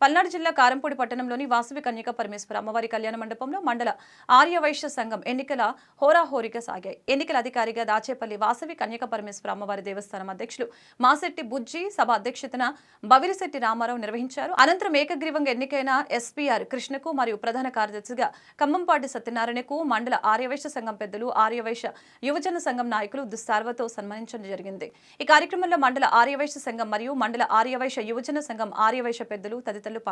పల్నాడు జిల్లా కారంపూడి పట్టణంలోని వాసవి కన్యక పరమేశ్వర అమ్మవారి కళ్యాణ మండపంలో మండల ఆర్యవైశ్య సంఘం ఎన్నికల హోరాహోరీగా సాగాయి. ఎన్నికల అధికారిగా దాచేపల్లి వాసవి కన్యక పరమేశ్వర అమ్మవారి దేవస్థానం అధ్యక్షులు మాసెట్టి బుజ్జి, సభ అధ్యక్షతన బవిలిశెట్టి రామారావు నిర్వహించారు. అనంతరం ఏకగ్రీవంగా ఎన్నికైన ఎస్పీఆర్ కృష్ణకు మరియు ప్రధాన కార్యదర్శిగా ఖమ్మంపాటి సత్యనారాయణకు మండల ఆర్యవైశ్య సంఘం పెద్దలు, ఆర్యవైశ్య యువజన సంఘం నాయకులు దుస్సార్వతో సన్మానించడం జరిగింది. ఈ కార్యక్రమంలో మండల ఆర్యవైశ్య సంఘం మరియు మండల ఆర్యవైశ్య యువజన సంఘం ఆర్యవైశ్య పెద్దలు తదితరులు ఈరోజు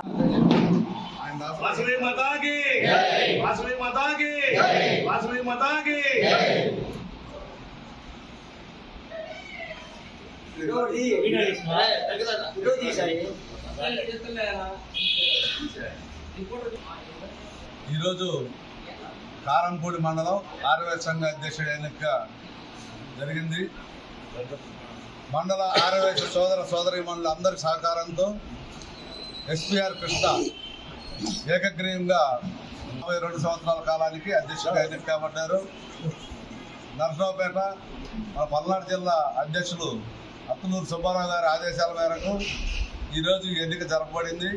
కారంపూడి మండలం ఆర్యవైశ్య సంఘ అధ్యక్షుడి ఎన్నిక జరిగింది. మండల ఆర్యవైశ్య సోదరీమణులు అందరి సహకారంతో ఎస్పీఆర్ కృష్ణ ఏకగ్రీవంగా 22 సంవత్సరాల కాలానికి అధ్యక్షుడిగా ఎన్నిక కాబడ్డారు. నరసరావుపేట మన పల్నాడు జిల్లా అధ్యక్షులు అత్తనూరు సుబ్బారావు గారి ఆదేశాల మేరకు ఈరోజు ఎన్నిక జరపబడింది.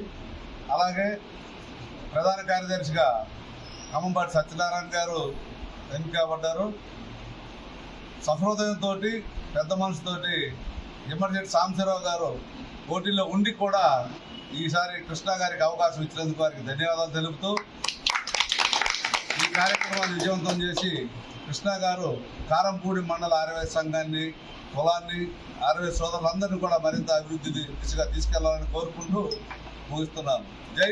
అలాగే ప్రధాన కార్యదర్శిగా ఖమ్మంపాటి సత్యనారాయణ గారు ఎన్నిక కాబడ్డారు. సహృదయంతో పెద్ద మనసుతోటి ఎమ్మెల్యేటి సాంబశివరావు గారు పోటీలో ఉండి కూడా ఈసారి కృష్ణ గారికి అవకాశం ఇచ్చినందుకు వారికి ధన్యవాదాలు తెలుపుతూ ఈ కార్యక్రమాన్ని విజయవంతం చేసి కృష్ణ గారు కారంపూడి మండల ఆర్యవైశ్య సంఘాన్ని, కులాన్ని, ఆర్యవైశ్య సోదరులందరినీ కూడా మరింత అభివృద్ధి దిశగా తీసుకెళ్లాలని కోరుకుంటూ ముగిస్తున్నాను. జై